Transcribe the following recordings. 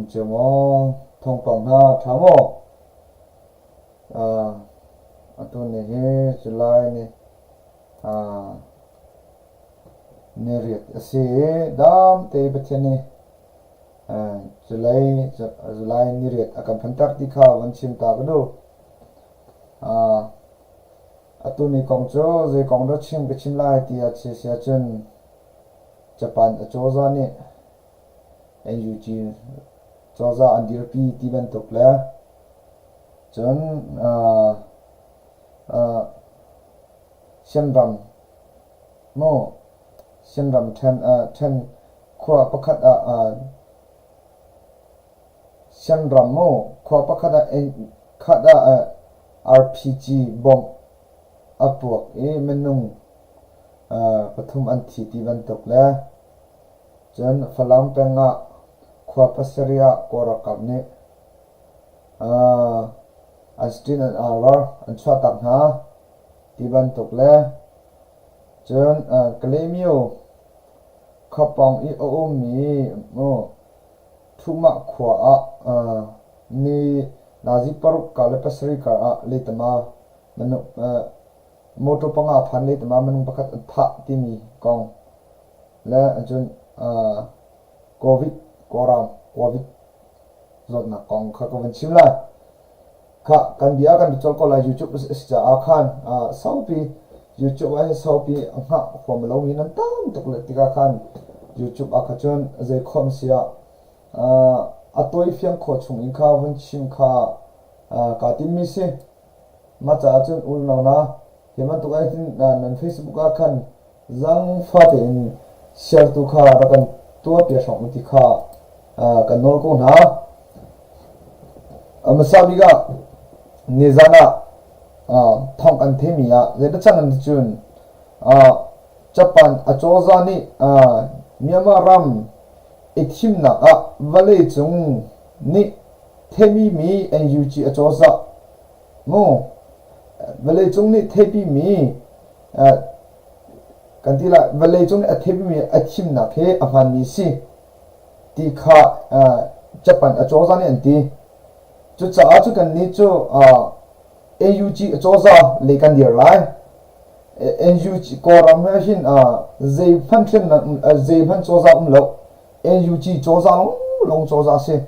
제 뭐 통방나 참어 아또네 해 줄라이네 nerit asi dam te bachene Julai nerit akan phantar dikha wanchim ta gado atuni kongcho je kongdo chim bechim lai ti achi sia chun Japan choza ni NUG choza andir pi ti ban tokla chun Shenram mo Shenram 10 khwa pakhat Shenram mo khwa pakhat khada RPG bomb apuak menung pathum anthi ti ban tokla jan falam penga khwa pasaria korakap ne astin an hour an chwatak na ti ban tokla jan klemio khapang mi mo thuma khwa ni nazi paruk kale pasari ka letama manu moto panga phan letama manu pakhat pha timi kong la jan covid zot na kong kha ko chimla kha kan bia kan chol ko la youtube sta akhan saupi YouTube ai saupi angha formula wi nan tam tokle tika khan YouTube akhachon je khom sia atoi fiang kho chung in kha won chim kha ka tim mi se ma cha chun ul no na hema tu ai tin nan Facebook akhan zang fa te in share tu kha ra kan tu pia song ti kha kan nol ko na amasabiga nizana thong an themia zeta changan chun Japan achoza ni Myanmar ram ithim na vale chung ni themi mi NUG achoza mo vale chung ni thepi mi kantila vale chung athepi mi athim na phe aman mi si ti kha Japan achoza ni anti chu cha chu kan ni chu AUG choza lekan dir lai NUG koram hin ze function ze phan choza lo NUG choza long choza se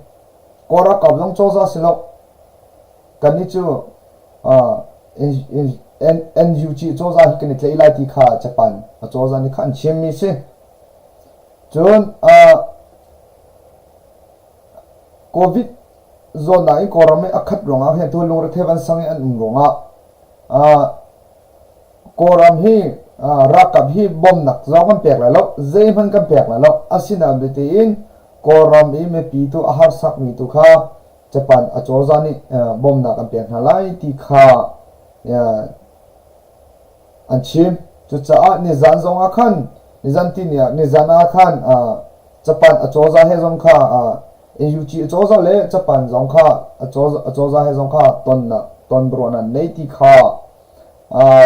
kora kap long choza se lo kan ni chu NUG choza hi kan tlei lai ti kha Japan choza ni khan chem mi se chon covid zona I korame akhat ronga he to lung rethevan sangi an ronga koram hi rakab hi bom nak zawan pek la lo zeiman kan pek la lo asina bete in koram I me pi tu ahar sak mi tu kha Japan achoza ni bom nak kan pek halai ti kha ya anchim chu cha ni zan zong akhan ni zan tin ya ni zana khan Japan achoza he zong kha NUG achoza le Japan zongkha achoza he zongkha ton bro na neiti kha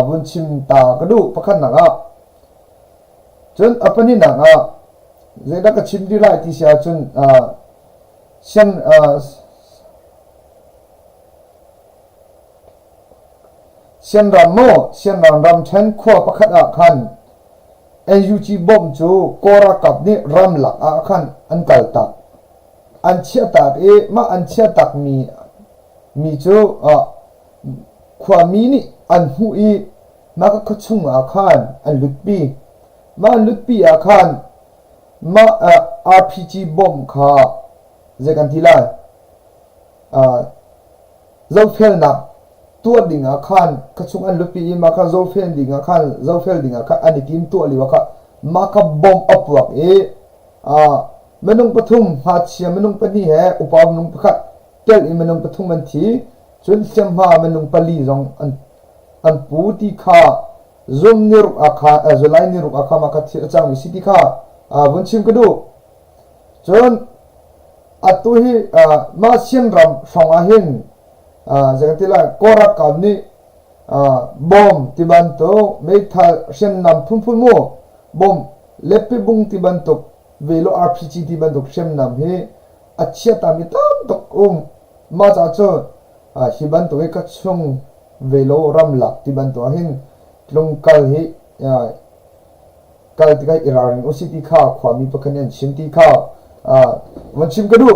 bunchim ta kadu pakhan na ga chun apani na ga zeda ka chimdi lai ti sia chun sian ram chen khwa pakhat a khan NUG bom chu kora kap ni ram lak a khan an kal ta an chia tak ma an chia tak mi chu khwa mi ni an hu ma ka khachung a khan an lutpi a khan ma RPG bomb kha je kan thila zo fel na tu ding a khan khachung an lutpi ma ka zo fel ding a khan zo fel ding a kha ani tin tu ali wa kha ma ka bomb apwak menung pathum hachia menung pani he upa menung pakhat tel menung pathum man thi chun siam ha menung pali zong an puti kha zum nir akha zulai nir akha ma ka thi chang mi siti kha bunchim kadu chun atu hi ma sian ram songa hin jagatila korak kamni bom tibanto meitha sian nam phum mo bom lepe bung tibanto velo RPG ti ban dok shem nam he achia ta mi tam tok ma cha cho hi ban to ka chung velo ram lak ti ban to hin tlung kal hi kal ti ka iraring ositi kha khwami pakhanen chimti kha wan chim ka du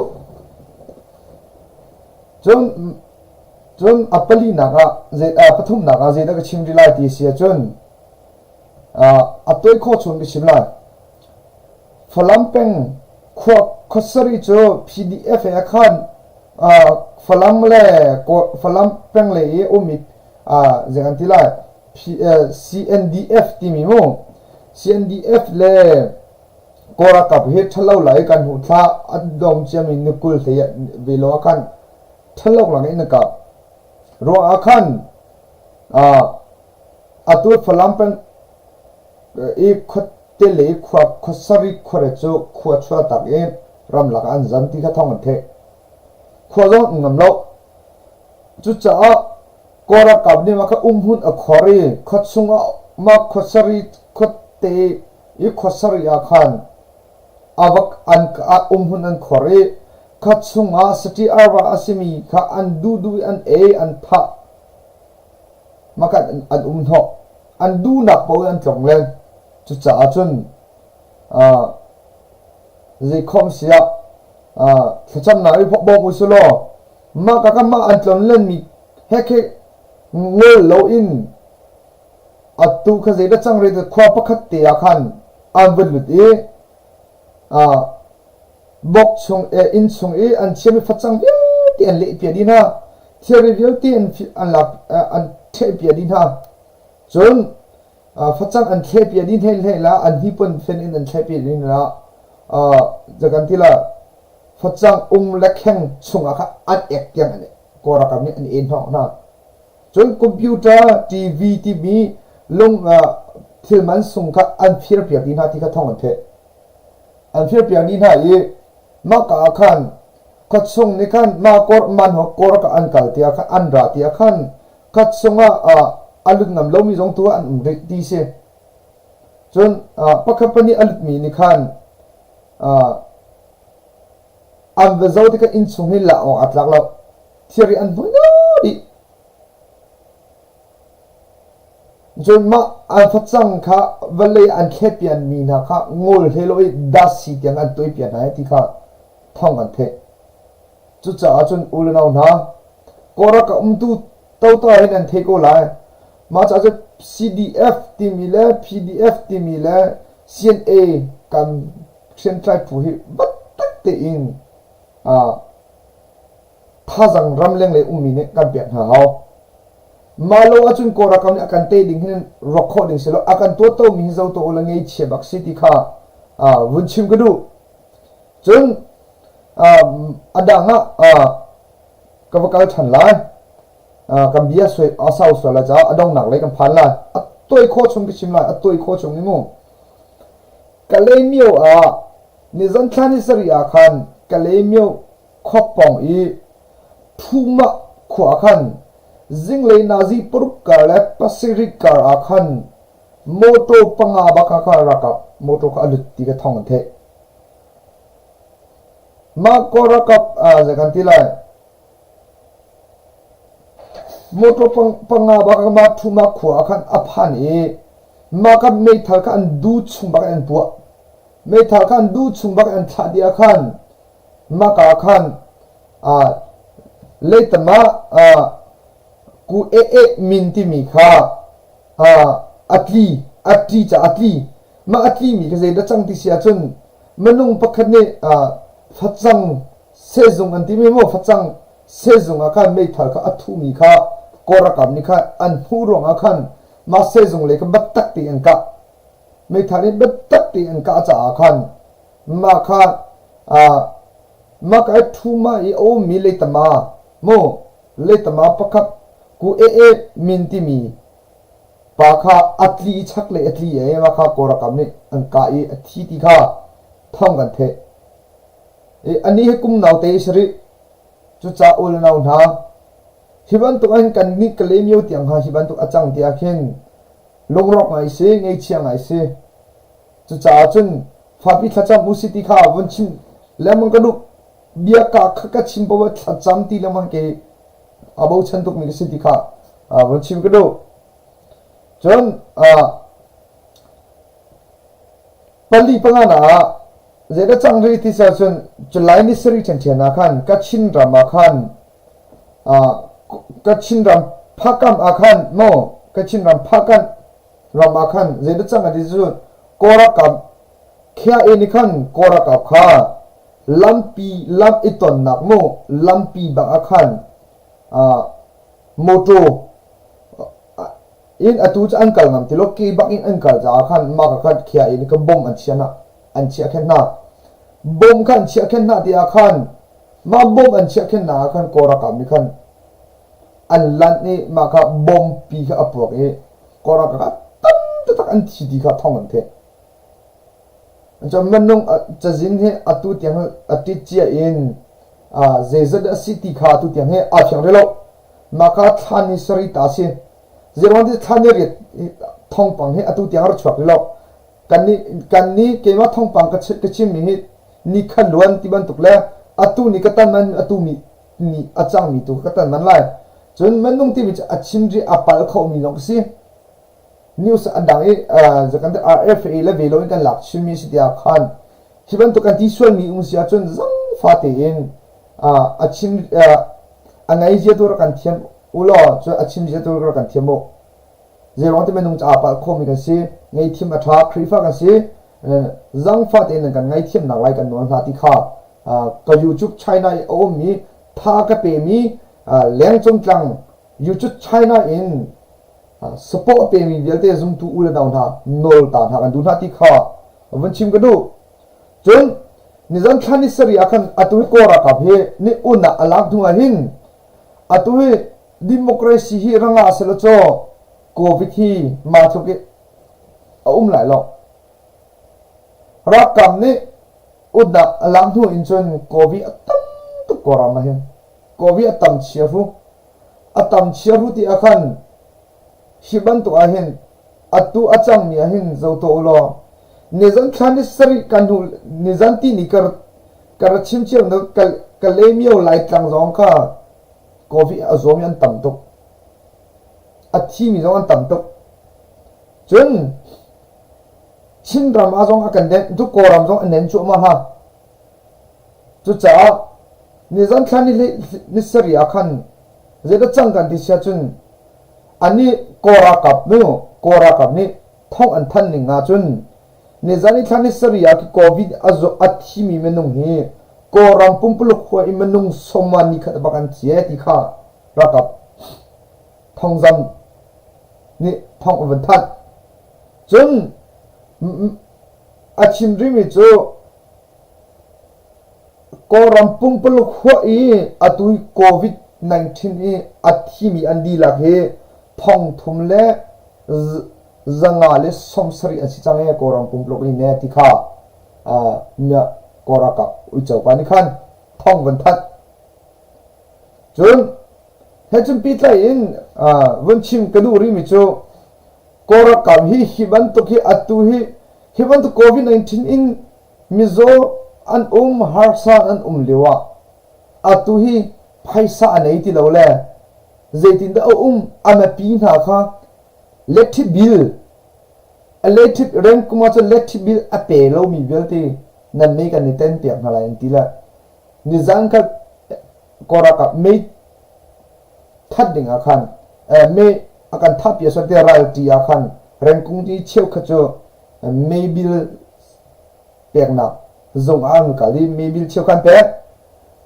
chon apali naga ze pathum naga ze da ka chim rilai ti sia chon atoi kho chon ki chimla falampeng khosari cho pdf e khan falam le ko falampeng le e umi ze kan tila cndf ti mi mo cndf le kora kap he thalo lai kan hu tha adom chami nukul the velo kan thalo lang in ka ro akhan atur falampeng e khotele khosari khore cho khwa tak e ram lak an zanti kha thong the khwa ngam lo chu cha kora kabni ma kha umhun a khore khotsunga ma khosari khotte e khosari ya khan awak an ka umhun an khore khotsunga sati arwa asimi kha an du an e an tha maka an umtho an du nak po an tlong len chu cha chun ze khom sia thacham na bo bo sulo ma ka ma an tlon len mi heke ngol lo in atu kha ze da chang re da khwa pakhat te akhan an bul ti bok chung in chung an chemi phachang ti an le pi dina theory real ti an lak an the pi dina chun phachang an the pi din he la an hi pon fen in an the pi din la jagan tila phachang lakheng chunga kha an ek kyang ane kora kam ni an in ho na chun computer tv long thilman sung kha an phir pi din ha ti kha thong the an phir pi din ha ye ma ka khan khat sung ni khan ma kor man ho kor ka an kal tia kha an ra tia khan khat sunga alut ngam lo mi jong tu an re ti se chun pakhapani alut mi ni khan an vezo ti ka in chung hi la o atlak lo theory an no di chun ma an phachang kha vale an khepian mi na kha ngol heloi dasi tiang an toi pian hai ti kha thong an the chu cha chun ulnau na kora ka tu tau ta hin an the ko lai ma cha cdf ti mi le pdf ti mi le cna kan central pu hi bat tak te in phazang ramleng le ummi ne kan pian ha haw malo achun kora kam akan te ding hin recording selo akan to mi zo to olange che bak city kha wunchim gadu chun adanga kavakal than lai kam bia soi asau so la cha adong nak le kam phan la atoi kho chung ki chim la atoi kho chung ni mo kalemio ni zan thani sari khan kalemio khopong i thuma khwa khan zinglei nazi puruk kar le pacific kar akhan moto panga baka kha rakap moto kha alut ti ka thong the ma ko rakap jagan tilai moto panga baka ma thuma khwa khan aphan e ma ka me thal khan du chung baka an pu me thal khan du chung baka an thadia khan ma ka khan leitama ku minti mi kha atli ma atli mi ka zai da chang ti sia chun manung pakhat ne phachang sezung an ti mi mo phachang sezung akhan me thal kha athu mi kha kora kam ni kha an hu rong akhan ma sezung le ka bat tak ti an ka me thal ni bat tak ti an ka cha akhan ma kha ma ka thu ma i o mi le tama mo le tama pakhat ku minti mi pakha atli chak le atli e ma kha kora kam ni an ka i athi ti kha thong kan the ani he kum nau te sri chu cha ul nau na hiban tu an kan ni kalemio tiang ha hiban tu achang ti akhin longrok ngai se ngei chiang ngai se chu cha chun phapi thacha musiti kha bunchin lemang kadu bia ka khaka chimbo wa thacham ti lama ke abo chantuk mi se dikha bon chim kado jon pali pangana zeda changri ti sa chun July ni seri chen chen na khan kachin rama khan kachin ram phakam akhan no kachin ram phakan rama khan zeda changa di chu kora kam khia e ni khan kora ka kha lampi lam iton nak mo lampi ba akhan moto in atu cha ankal ngam tilo ki bak in ankal za khan ma ka khat khia in ka bom an chia khen na bom khan chia khen na dia khan ma bom an chia khen na khan kora kam ni khan an lan ni ma ka bom pi ka apok e kora ka tam tak an thi di ka thong an the cho manung chajin he atu tiang ati chia in zezada city kha tu tiang he a thiang relo ma ka thani sari ta si zerwan di thani ri thong pang he atu tiang ro chwak lo kanni ke ma thong pang ka chim mi hi ni khan luan ti ban tukla atu ni ka tan man atu mi ni achang mi tu ka tan man lai chon manung ti mi achim ri apal kho mi long si news adang e zakan da RFA la velo kan lak chimi si dia khan hiban to kan ti sual mi sia chon zang fa te in achim angai je to kan thiam ulo cho achim je to kan thiamo zerong te menung cha pa kho mi kan si ngai thim atha khrifa kan si zang fa te kan ngai thim na lai kan non ha ti kha ka YouTube China o mi tha ka pe mi leng chong tlang YouTube China in support pe mi velte zoom tu ula down ha nol ta ha kan du na ti kha wan chim ka du chun nizam thani sari akan atu ko ra ka phe ni una alak du hin atu democracy hi ranga selo cho covid hi ma thu ke lai lo ra kam ni una alak du in chun covid atam tu ko ra ma hin covid atam chiaru ti akan hiban to ahin atu achang mi ahin zo to lo nizan khani sari kanul nizan ti nikar karachim chim no kalemio lai tlang zong kha coffee azom yan tam to athi mi zong tam to chun chin ram azong akan den du koram zong anen chu ma ha chu cha nizan khani ni sari akhan zeda chang kan ti sia chun ani kora kap ni thong an than ni nga chun ne zani thani sariya ki covid azo athi mi menung hi koram pumpul khwa i menung somani khat bakan chie ti kha rakap thong zam ni thong van that chun achim ri mi chu koram pumpul khwa i atui covid 19 i athi mi andi la he thong thum le zanga le somsari asi change koram pumplok ni ne ti kha nya koraka uchaw pani khan thong van that chun hechum pitla in wanchim kaduri mi chu koraka hi hiban to ki atu hi hiban to covid 19 in mizo an harsa an lewa atu hi phaisa anei ti lo le zaitin da amapi na kha electric bill electric rank kuma cha electric bill ape lo mi belte na me ka ni ten pe na la intila ni zang ka kora ka me that ding akhan me akan thap ya so te royalty akhan rank kung ti cheu kha cho me bill pek na zong ang ka li me bill cheu kan pe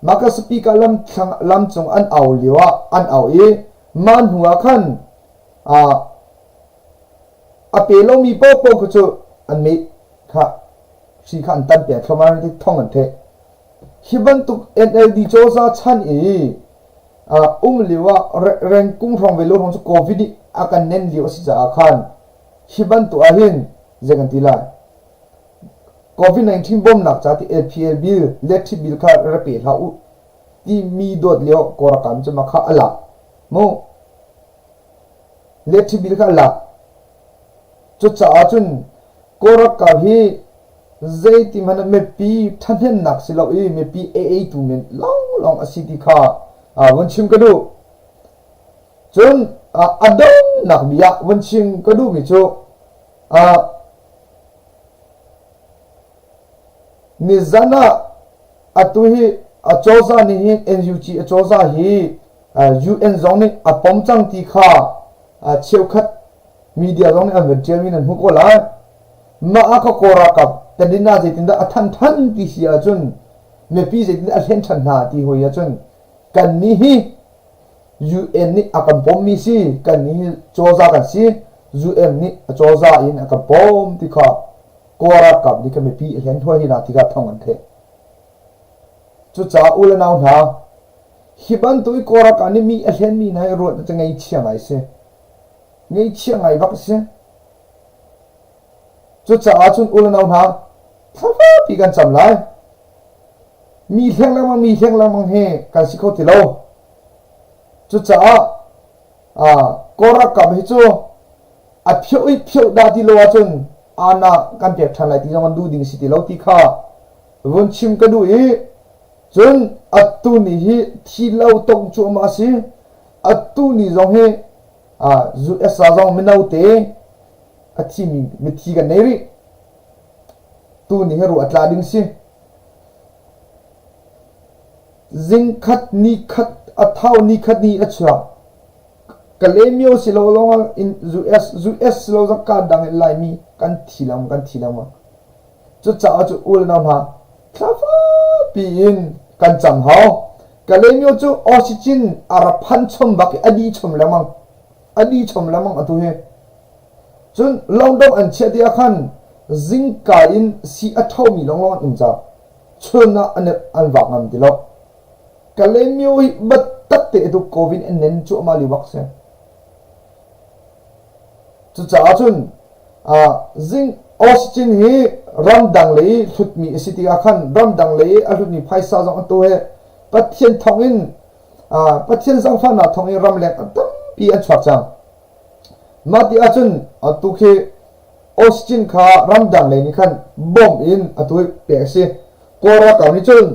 maka speaker lam chung an au liwa an au e man huwa khan apelo mi po ko chu an me kha si khan tan pe khamar di thong an the hiban tu NLD chosa chan e liwa ren kung rong velo rong covid akan nen liwa si ja khan hiban tu ahin zegan tila covid 19 bom nak chati APL bill electric bill kha rape ha u ti mi dot leo kora kam chama kha ala mo electric bill kha la chu cha achun kora ka hi zai tim hana me pi thanen nak silo e me pi a tu men long asiti kha wan chim ka du chun adong nak biya wan chim ka du mi chu ni zana atuhi achoza ni hi NUG achoza hi UN zong ni apom chang ti kha cheu khat media zong ni avertel min an hu ko la ma aka kora kap tadina jetin da athan ti sia chun me pi jetin a hlen than na ti hoya chun kan ni hi UN ni akam pom mi si kan ni choza kan si UN ni choza in akam pom ti kha kora kap ni ka me pi hlen thoi hi na ti ka thong an the chu cha ul naw na hiban tui kora ka ni mi a hlen mi na ro ta ngai chiang ai se ngai chiang ai bak se chu cha chun ul naw na thafa pi kan cham lai mi heng lamang he kan si kho ti lo chu cha kora ka bi chu a phyo da ti lo chun ana kan pe than lai ti jong du ding si ti lo ti kha won chim ka du e chun atu ni hi thi lo tong chu ma si atu ni zong he zu esa zong minau te a thi mi thi ga nei ri tu ni heru atla ding si zing khat ni khat athau ni khat ni achwa kalemio si lo long in zu es lo za ka dang lai mi kan thilam chu cha chu ul na ha thafa pi in kan cham hao kalemio chu oxygen ara phan chom bak adi chom lamang atu he chun long dong an che dia khan zing ka in si athau mi long umza chuna an wak ngam dilo kalemio hi bat tak te du covid en nen chu ma li wak se chu cha chun zing oxygen hi ram dang le thut mi city a khan ram dang le a thut ni phaisa jong to he pathian thong in pathian jang pha na thong in ram le tam pi an chwa chang ma ti a chun tu khe oxygen kha ram dang le ni khan bom in atui pe se kora ka ni chun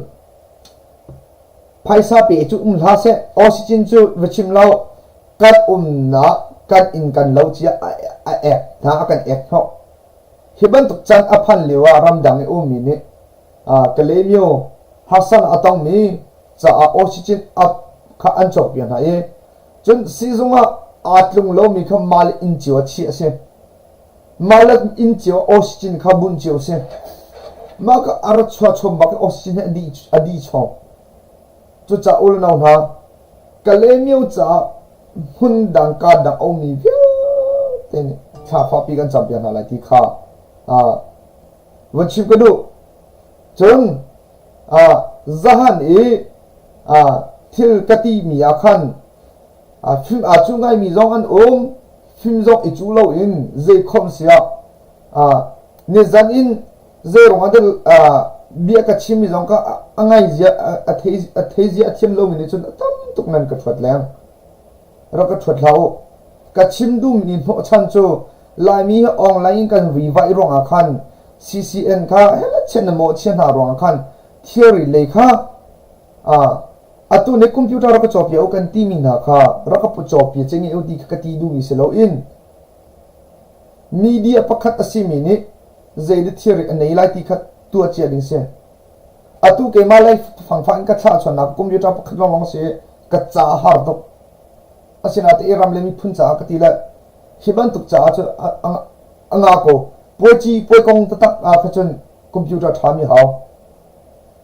phaisa pe chu la se oxygen chu vachim lao kat na kan in kan lo chia a na kan ho hiban tuk chan aphan lewa ram dang e mi ni kalemio hasan atong mi cha oxygen up kha an chok pian ha e chun sizunga atlung lo mi kha mal in chiwa chi ase mal in chiwa oxygen kha bun chiwa se ma ka ar chwa chom bak oxygen adi chom chu cha ul nau na kalemio cha hun dang ka dang o mi ten cha fa pi kan champion ha la ti kha wan chim ka du chung zahan e thil kati mi a khan phim chu ngai mi zong an phim zong i chu lo in ze khom sia ne zan in ze rong adel bia ka chim mi zong ka angai zia a thezia thim lo mi ni chun tam tuk nan ka thwat lang ra ka thwat lao ka chim du mi no chan chu lai mi online kan vi vai rong a khan CCN kha hela chen mo chen ha rong a khan theory le kha atu ne computer ra ka chopia o kan ti mi na kha ra ka pu chopia chengi o di ka ti du mi se lo in media pakhat asimi ni zeid theory anei lai ti khat tu a chia ding se atu ke ma lai phang ka tha chon na computer pakhat long se ka cha har do asina te ram le mi phun cha ka ti la hiban tuk cha chu anga ko pochi poikong tatak ka chun computer thami hao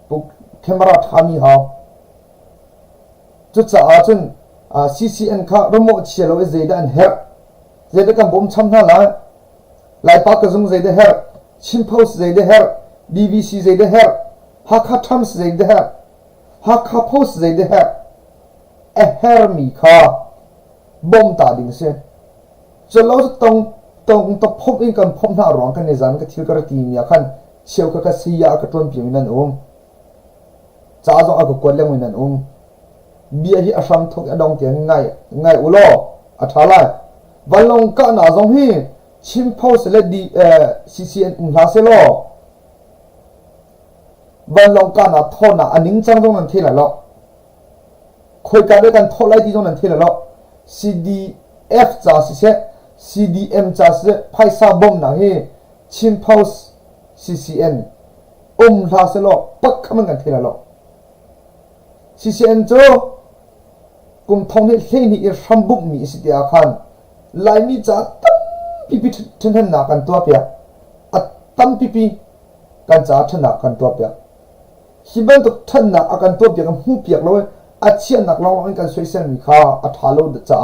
pu camera thami hao chu cha chun CCN kha romo chelo zeida an her zeida kan bom cham na la lai pa ka zung zeida her chimpos zeida her DVC zeida her hakha thams zeida her hakha pos zeida her a her mi kha bom ta ding se chalo tong to phop in kan phop na rong kan ne zan ka thil ka ti mi khan cheu ka siya ka ton pi nan cha zo a ko kwal leng nan bia hi asam thok adong te ngai ulo athala balong ka na zong hi chim phos le di CCN la se lo วันลงการน่ะทนน่ะอันนิ่งจังตรงนั้นที่ละล้อคุยกันด้วยกันทนไล่ที่ตรงนั้นที่ละล้อ CDF จ่าสิเส CDM จ่าสิไพ่ซาบอมนะเฮชิมพาวส์ CCN ลาเสล้อปักขมันกันที่ละล้อ CCN โจกุมทองนี่เฮนี่อิรัมบุกมีสิทธิ์อาคารไล่มีจ่าตั้มปีปีทันหนักกันตัวเปียอัดตั้มปีกันจ่าทันหนักกันตัวเปียฮิบันตุทันหนักกันตัวเปียกันหูเปียกเลยอาเชียนหนักลองกันสวยเส้นมีข้าอัฐาโลดจ่า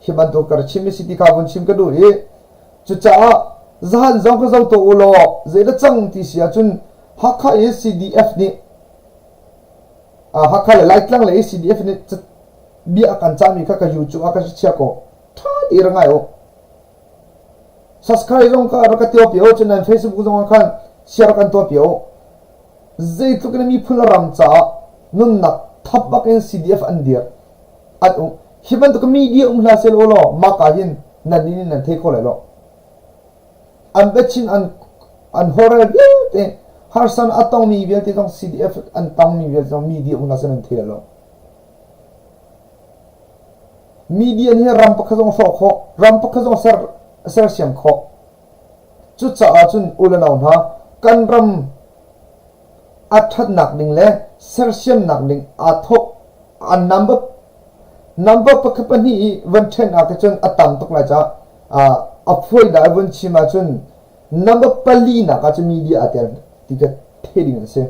ฮิบันตุกระชิมสิทธิ์ข้าบนชิมกันดูจุดจ่าจานจงก็จงตัวอุโลเจดจังที่เสียจนฮักข้า CDF นี่ฮักข้าเลยไล่ตั้งเลย CDF นี่จะเบี้ยกันจ่ามีข้าก็ยูทูบข้าก็เชียร์ก็ท่าดีรังไงโอsubscribe ลงก็รักตัวเปียวจนใน Facebook จงกันแชร์กันตัวเปียวเจตุกันมีพลรำจ่านุ่นนักทับบักเอ็น CDF อันเดียร์อันฮิบันตุกมีเดียลาเซลโอโลมากาหินนั่นนี่นั่นเทโคเลยโลอันเบชินอันฮอร์เรเบียเตฮาร์สันอัตองมีเบียเตต้อง CDF อันต้องมีเบียต้องมีเดียลาเซนันเทเลยโลมีเดียนี่รำปักขจงโซโครำปักขจงเซอร์เซียมโคจุดจ่าจุนอุลนาวนะกันรำอัฐนักดิ่งเล่เซอร์เซียมนักดิ่งอัฐกอันnumber ปักขปันนี่วันเทนอาจจะจนอัตตามตกเลยจ้าอัพวยได้วันชิมาจน number ปลีนักอาจจะมีเดียอัตย์ที่ก็เทดิ่งนั่นเสีย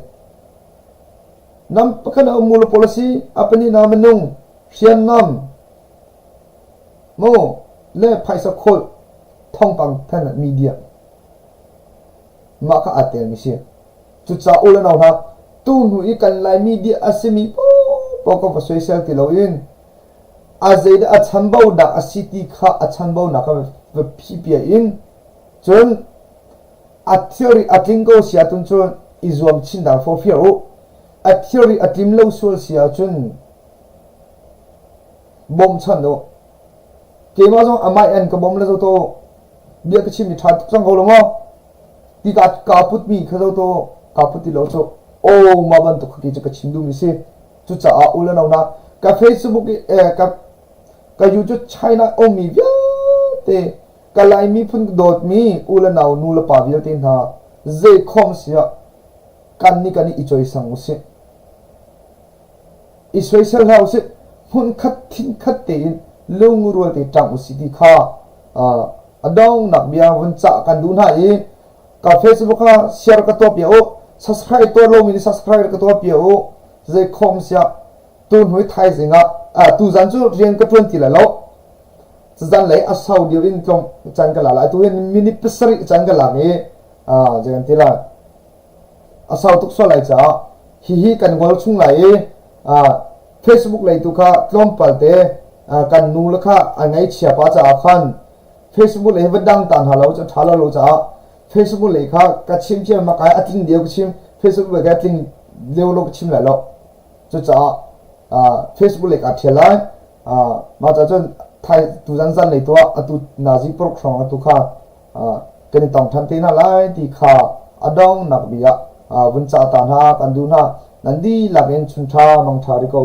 นับปักขณะมูล policy อัปนี่นามันนุ่งเชียนน้ำโมเล่ไพ่สักคนท่องปังท่านมีเดียมาก็อัตย์มิเสียจุดจ่าอุลนาวนะตูนหุยกันไลมีเดียอาศัยมีปกติ social ที่เราอินอาเจดอัชันบ่าวดักอาศิติข้าอัชันบ่าวนักแบบพี่เปียอินจนอัตยอรีอัติงโกเสียตุนจนอิจวมชินดาร์ฟอร์ฟิโออัตยอรีอัติมเลวส่วนเสียจนบอมชันโดเกี่ยมาจงอามาเอ็นกับบอมเลวโตเบียกชิมิทัดจังโกลงอ่ะที่กาพุทมีเขาโตกาพุติเลวโตโอ้มาบันตุกขี้จะกชิมดูมิเสจุดจ้าอุลนาวนะกับ Facebook กับ YouTube China โอมีเยอะเตะกับไลน์มีพุ่งโดดมีอุลนาวนูลปาวิลตินฮะเจคอมเสียกันนี่อีจอยสังมุสิอีสวยเซลล์สิหุ่นขัดทิ้งขัดเตียนลุงรัวเตะจังมุสิที่ข้าอดองนักเบียร์วันจักกันดูหน่อยกับ Facebook ค่ะแชร์กับตัวเปียว subscribe ตัวลงมี subscribe กับตัวเปียวเจคอมเสียตูนหวยไทยสิงะตูจันจูเรียนกับทวนตีละแล้วจันเลยอาสาวเดียวอินตรงจันกันละตัวเห็นมินิพิสริจันกันละนี่จันตีละอาสาวทุกส่วนเลยจ้าฮิกันงอลชุ่งเลยFacebook เลยตุค่ะกล้องปัลเตกันนูละค่ะอันไหนเชียร์ป้าจ้าขัน Facebook เลยวัดดังตันฮัลโหลจะทัลโหลจ้า Facebook เลยค่ะกัดชิมเชียร์มาไกลอัดลิงเดียวกับชิม Facebook เลยกัดลิงเดียวลงชิมเลยแล้วจุดจ้าFacebook เลยกัดเทียร์ไลมาจากจนไทยตุจันจันเลยตัวตุนาซีโปรครองตุค่ะกันต้องทันทีน่าไล่ที่ค่ะอดองนักเบียวันจันทร์ตานากันดูนะนั่นดีหลักเงินชุนทามังทาริโก